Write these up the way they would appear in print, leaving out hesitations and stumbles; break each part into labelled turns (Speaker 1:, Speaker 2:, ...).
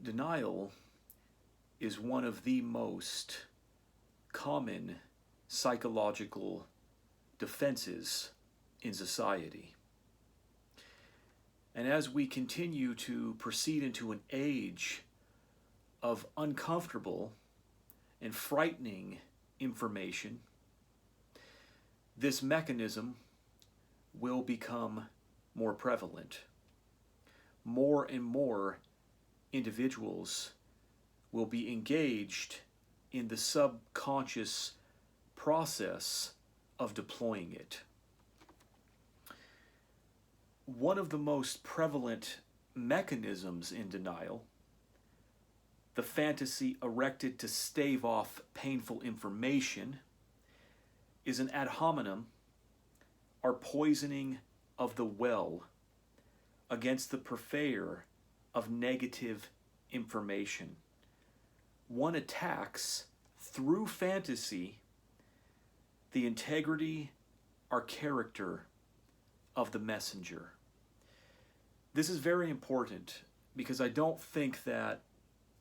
Speaker 1: Denial is one of the most common psychological defenses in society. And as we continue to proceed into an age of uncomfortable and frightening information, this mechanism will become more prevalent. More and more individuals will be engaged in the subconscious process of deploying it. One of the most prevalent mechanisms in denial, the fantasy erected to stave off painful information, is an ad hominem, or poisoning of the well against the purveyor of negative information. One attacks, through fantasy, the integrity or character of the messenger. This is very important because I don't think that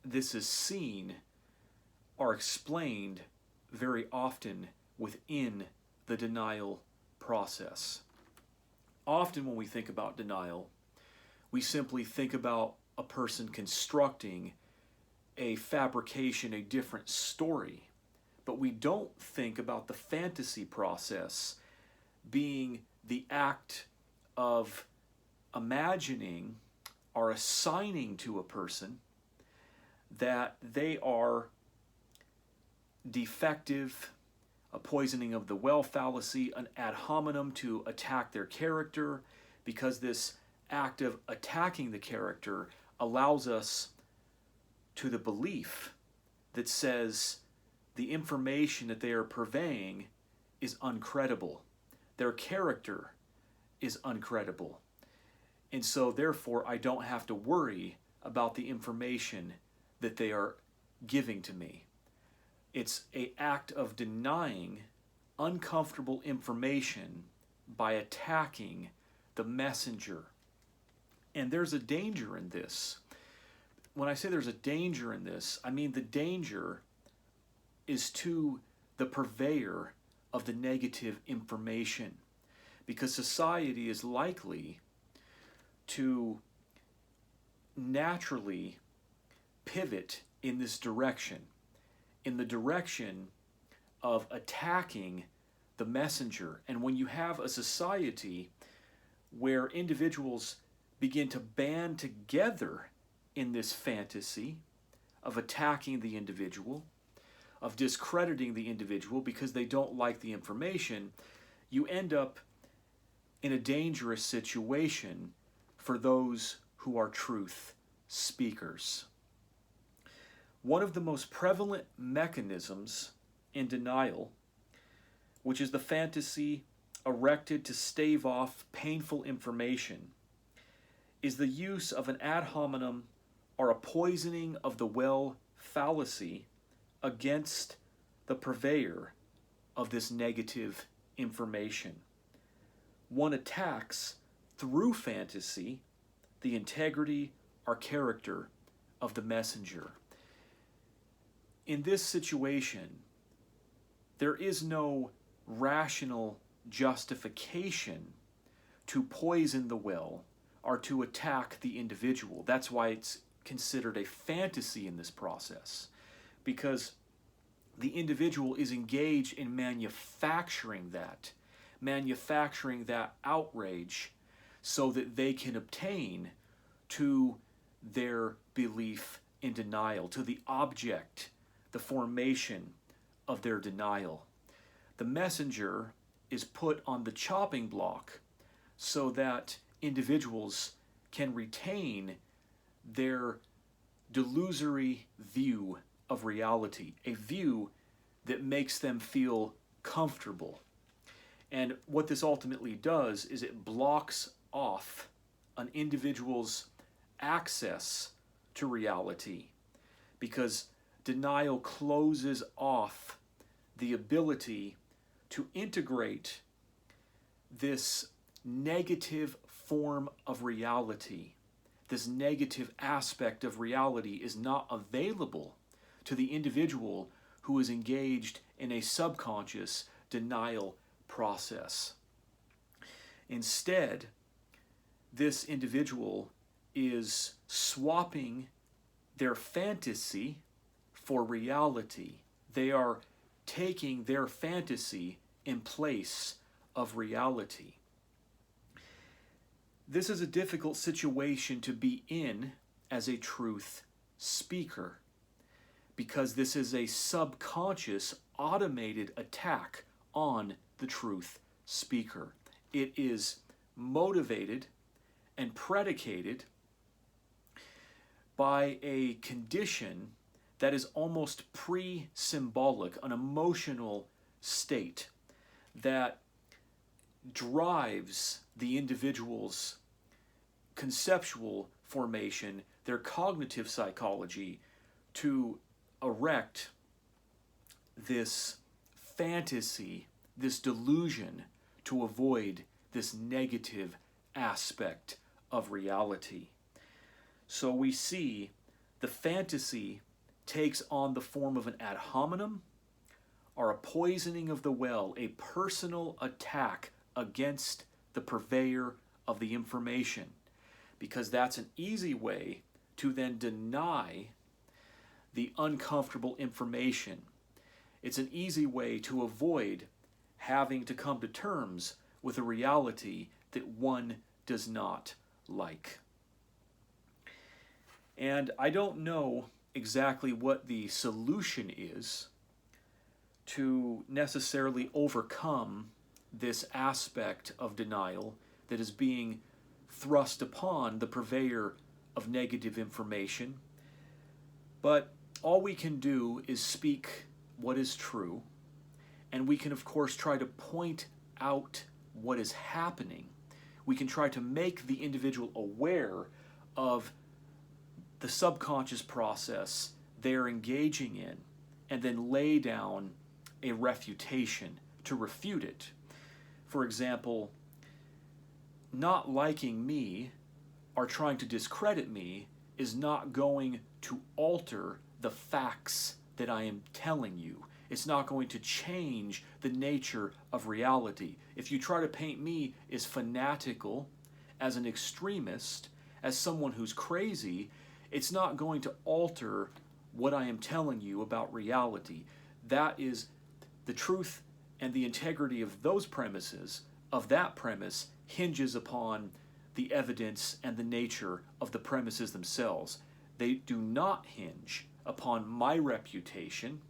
Speaker 1: this is seen or explained very often within the denial process. Often when we think about denial, we simply think about a person constructing a fabrication, a different story. But we don't think about the fantasy process being the act of imagining or assigning to a person that they are defective, a poisoning of the well fallacy, an ad hominem to attack their character, because this act of attacking the character allows us to the belief that says the information that they are purveying is uncredible. Their character is uncredible. And so therefore I don't have to worry about the information that they are giving to me. It's an act of denying uncomfortable information by attacking the messenger. And there's a danger in this. When I say there's a danger in this, I mean the danger is to the purveyor of the negative information, because society is likely to naturally pivot in this direction, in the direction of attacking the messenger. And when you have a society where individuals begin to band together in this fantasy of attacking the individual, of discrediting the individual because they don't like the information, you end up in a dangerous situation for those who are truth speakers. One of the most prevalent mechanisms in denial, which is the fantasy erected to stave off painful information, is the use of an ad hominem or a poisoning of the well fallacy against the purveyor of this negative information. One attacks, through fantasy, the integrity or character of the messenger. In this situation, there is no rational justification to poison the well or to attack the individual. That's why it's considered a fantasy in this process, because the individual is engaged in manufacturing that outrage so that they can obtain to their belief in denial, to the object, the formation of their denial. The messenger is put on the chopping block so that individuals can retain their delusory view of reality, a view that makes them feel comfortable. And what this ultimately does is it blocks off an individual's access to reality, because denial closes off the ability to integrate this negative form of reality this negative aspect of reality is not available to the individual who is engaged in a subconscious denial process. Instead, this individual is swapping their fantasy for reality. They are taking their fantasy in place of reality. This is a difficult situation to be in as a truth speaker, because this is a subconscious, automated attack on the truth speaker. It is motivated and predicated by a condition that is almost pre-symbolic, an emotional state that drives the individual's conceptual formation, their cognitive psychology, to erect this fantasy, this delusion, to avoid this negative aspect of reality. So we see the fantasy takes on the form of an ad hominem, or a poisoning of the well, a personal attack against the purveyor of the information, because that's an easy way to then deny the uncomfortable information. It's an easy way to avoid having to come to terms with a reality that one does not like. And I don't know exactly what the solution is to necessarily overcome this aspect of denial that is being thrust upon the purveyor of negative information. But all we can do is speak what is true, and we can, of course, try to point out what is happening. We can try to make the individual aware of the subconscious process they're engaging in, and then lay down a refutation to refute it. For example, not liking me or trying to discredit me is not going to alter the facts that I am telling you. It's not going to change the nature of reality. If you try to paint me as fanatical, as an extremist, as someone who's crazy, it's not going to alter what I am telling you about reality. That is the truth, and the integrity of those premises, of that premise, hinges upon the evidence and the nature of the premises themselves. They do not hinge upon my reputation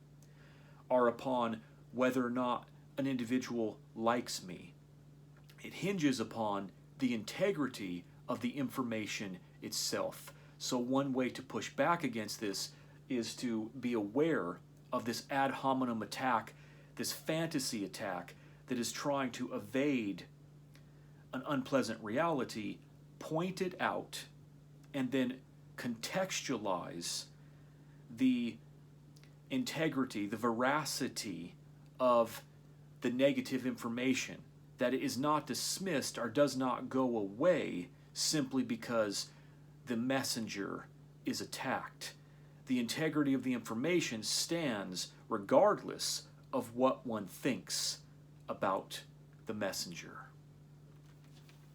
Speaker 1: or upon whether or not an individual likes me. It hinges upon the integrity of the information itself. So one way to push back against this is to be aware of this ad hominem attack, this fantasy attack that is trying to evade an unpleasant reality, point it out, and then contextualize the integrity, the veracity of the negative information, that it is not dismissed or does not go away simply because the messenger is attacked. The integrity of the information stands regardless of what one thinks about the messenger.